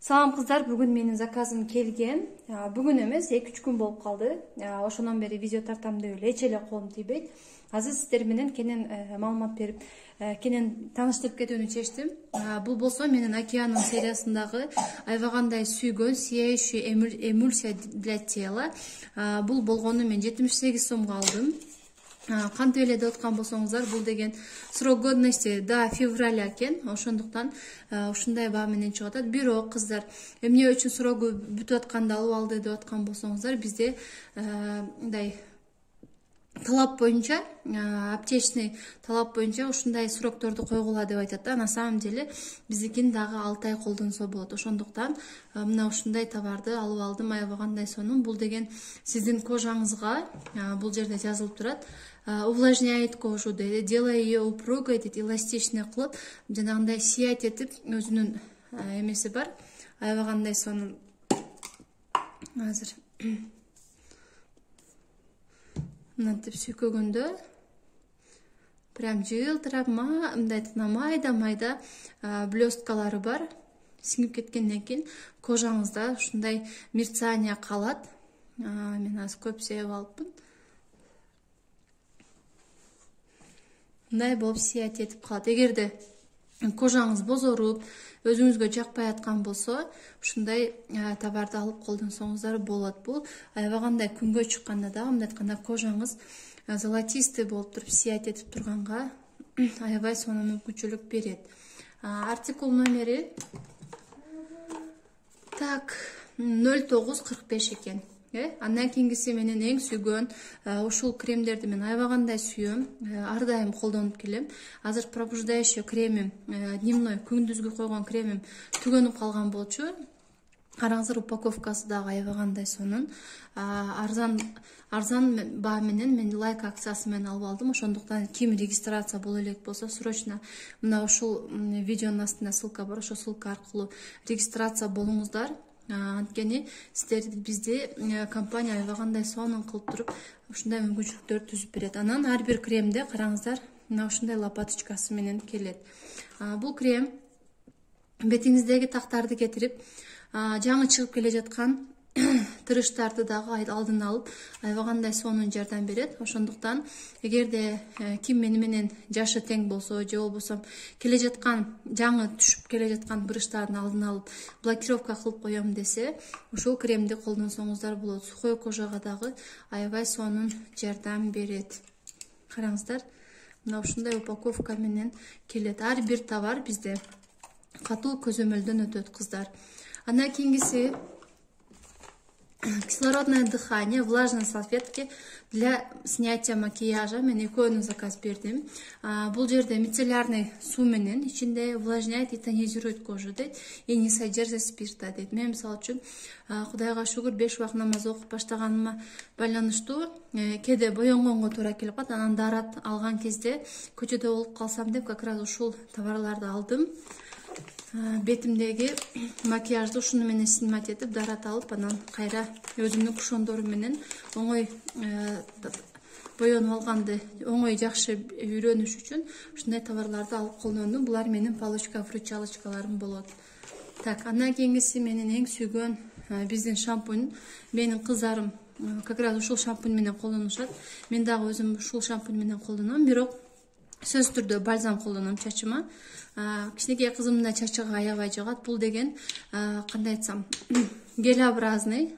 Салам кыздар, бүгүн менин заказым келген. Бүгүн эмес, 2-3 күн болуп калды. Ошондон бери видео тартам деп эле эч эле колум тийбейт. Азыр сиздер менен кенен маалымат берип, кенен тааныштырып кетүүнү чечтим. Бул болсо менин Океаным сериясындагы айбагандай сүйгөн сияющий эмульсия для тела. Бул болгону мен 78 сомго алдым. Кантип эле деп аткан болсоңуздар, бул деген срок годности до февраля экен. Ошондуктан ушундай баа менен чыгып атат. Бирок кыздар, эмне үчүн срогу бүтүп атканда алып алды деп аткан болсоңуздар, бизде мындай талап боюнча, аптечный талап боюнча ушундай срокторду койгула деп айтат да. На самом деле биздикин дагы 6 ай колдонсо болот. Ошондуктан мына ушундай товарды алып алдым. Айбагандай сонун. Бул деген сиздин кожаңызга, бул жерде жазылып турат, увлажняет кожу, дейт, делая ее упругой, дейт, эластичный кылып, жанагындай сиять этип, өзүнүн эмеси бар. Айбагандай сонун. Азыр мынтип сүйкөгөндө прям жылтырап, мындай майда блесткалары бар. Сиңип кеткенден кийин кожаңызда ушундай мерцание калат. Мен азыр көп себеп алыпмын. Мындай болуп сиять этип калат. Эгерде кожаңыз бозоруп, өзүңүзгө жакпай аткан болсо, ушундай товарды алып колдонсоңуздар болот. Бул айбагандай күнгө чыкканда да, мындай айтканда кожаңыз золотистый болуп туруп, сиять этип турганга аябай сонун мүмкүнчүлүк берет. Артикул номери так 0945 экен. Андан кийинкиси менин эң сүйгөн ушул кремдерди мен айбагандай сүйөм, ар дайым колдонуп келем. Азыр пробуждающий кремим, дневной күндүзгү койгон кремим түгөнүп калган болчу. Караңыздар, упаковкасы дагы айбагандай сонун. Арзан баа менен мен лайк акциясы менен алып алдым. Ошондуктан ким регистрация боло элек болсо, срочно мына ушул видеонун астында ссылка бар, ошол ссылка аркылуу регистрация болуңуздар. Анткени сиздер бизде компания айбагандай сонун кылып туруп, ушундай мүмкүнчүлүктөр түзүп берет. Анан ар бир кремде караңыздар, мына ушундай лопаточкасы менен келет. Бул крем бетиңиздеги тактарды кетирип, жаңы чыгып келе жаткан тырыштарды дагы алдын алып, айбагандай сонун жардам берет. Ошондуктан эгерде ким мени менен жашы тең болсо, же болбосо келе жаткан жаңы түшүп келе жаткан бырыштардын алдын алып блокировка кылып коем десе, ушул кремди колдонсоңуздар болот. Сухой кожага дагы аябай сонун жардам берет. Караңыздар, мына ушундай упаковка менен келет. Ар бир товар бизде катуу көзөмөлдөн өтөт, кыздар. Андан кийинкиси кислородное дыхание, влажные салфетки для снятия макияжа. Мен экөөнү заказ бердим. Бул жерде мицеллярный суу менен ичинде увлажняет и тонизирует кожу, дейт, и не содержит спирта, дейт. Мен мисалы үчүн Кудайга шүгүр 5 убак намаз окуп баштаганыма байланыштуу кээде боенгонго туура келип калат. Анан дарат алган кезде көчөдө болуп калсам деп, как раз ушул товарларды алдым. Бетимдеги макияжды ушуну менен снимать этип, дарат алып, анан кайра өзүмдүн кушондору менен оңой боенуп алганды оңой жакшы үйрөнүш үчүн ушундай товарларды алып колдондум. Булар менин палочка вручалочкаларым болот. Так, андан кийинкиси менин эң сүйгөн биздин шампунь. Менин кыздарым как раз ушул шампунь менен колдонушат. Мен дагы өзүм ушул шампунь менен колдоном, бирок сөз түрдө бальзам колдоном чачыма. Кичинекей кызымдын да чачыга аябай жагат. Бул деген кандай айтсам, гелеобразный,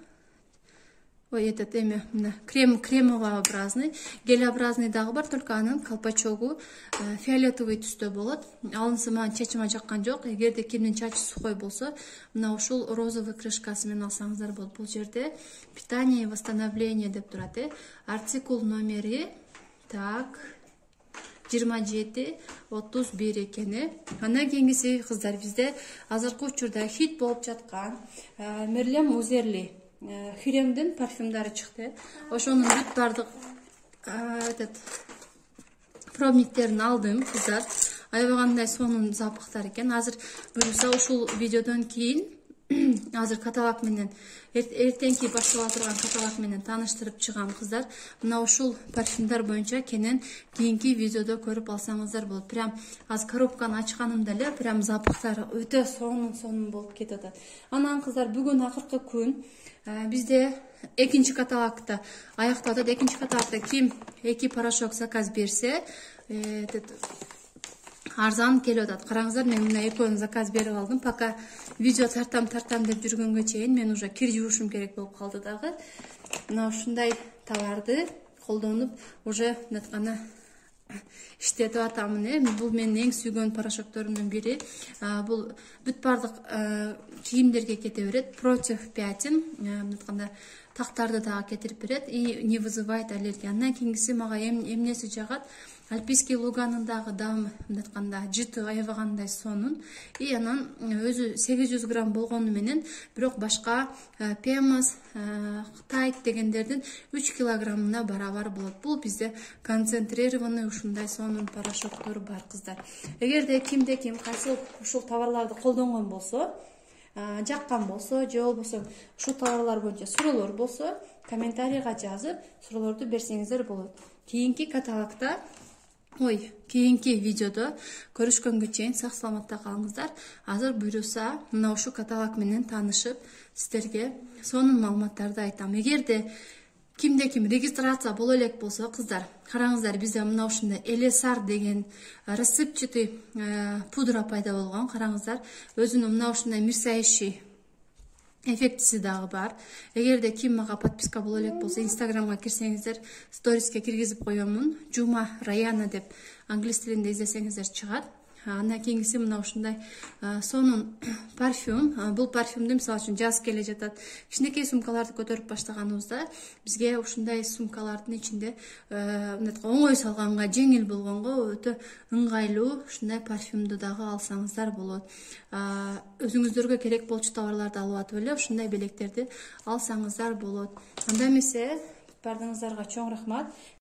кремообразный, гелеобразный дагы бар, только анын колпачогу фиолетовый түстө болот. Алынса мага чачыма жаккан жок. Эгерде кимдин чачы сухой болсо, мына ушул розовый крышкасы менен алсаңыздар болот. Бул жерде питание и восстановление деп турат. Артикул номери так 27-31 экени. Андан кийинкиси, кыздар, бизде азыркы учурда хит болуп жаткан Мерлем Узерли Хиремдин парфюмдары чыкты. Ошонун бүт бардык пробниктерин алдым, кыздар. Айбагандай сонун запахтар экен. Азыр буюрса ушул видеодон кийин азыр каталог менен эртеңки баштала турган каталог менен тааныштырып чыгам кыздар. Мына ушул парфюмдар боюнча кенен кийинки видеодо көрүп алсаңыздар болот. Прям азыр коробканы ачканымда эле прям запахтары өтө сонун болуп кетип атат. Анан кыздар бүгүн акыркы күн бизде экинчи каталогда аяктап атат. Экинчи каталогда ким 2 порошок заказ берсе, арзан келип атат. Караңыздар, мен мына экөөнү заказ берип алдым. Пока видео тартам деп жүргөнгө чейин мен уже кир жуушум керек болуп калды дагы. Мына ушундай товарды колдонуп уже мынтканы иштетип атамын. Бул менин эң сүйгөн порошокторумдун бири. Бул бүт бардык кийимдерге кете берет. Против пятен, мынтканда тактарды дагы кетирип берет и не вызывает аллергии. Андан кийинкиси мага эмнеси жагат? Альпийский луганын дагы даамы мынтканда жыты аябагандай сонун. И анан өзү 800 грамм болгону менен, бирок башка Пемос, Тайт дегендердин 3 килограммына барабар болот. Бул бизде концентрированный ушундай сонун порошоктор бар кыздар. Эгерде кимде ким кайсы ушул товарларды колдонгон болсо, жаккан болсо, же болбосо ушул товарлар боюнча суроолор болсо, комментарийга жазып, суроолорду берсеңиздер болот. Кийинки каталогда кийинки видеодо көрүшкөнгө чейин сак саламатта калыңыздар. Азыр буйруса, мына ушул каталог менен таанышып, сиздерге сонун маалыматтарды айтам. Эгерде кимде ким регистрация боло элек болсо, кыздар, караңыздар, бизде мына ушундай Элесар деген рассыпчатый пудра пайда болгон. Караңыздар, өзүнүн мына ушундай мерцающий эффектиси дагы бар. Эгерде ким мага подписка боло элек болсо, инстаграмга кирсеңиздер, сториске киргизип коёмун. Жума Раяна деп англис тилинде издесеңиздер чыгат. Андан кийинкиси мына ушундай сонун парфюм. Бул парфюмду мисалы үчүн жаз келе жатат. Кичинекей сумкаларды көтөрүп баштаганыбызда бизге ушундай сумкалардын ичинде оңой салганга, жеңил болгонго өтө ыңгайлуу ушундай парфюмду дагы алсаңыздар болот. Өзүңүздөргө керек болчу товарларды алып атып эле ушундай белектерди алсаңыздар болот. Анда эмесе бардыгыңыздарга чоң рахмат.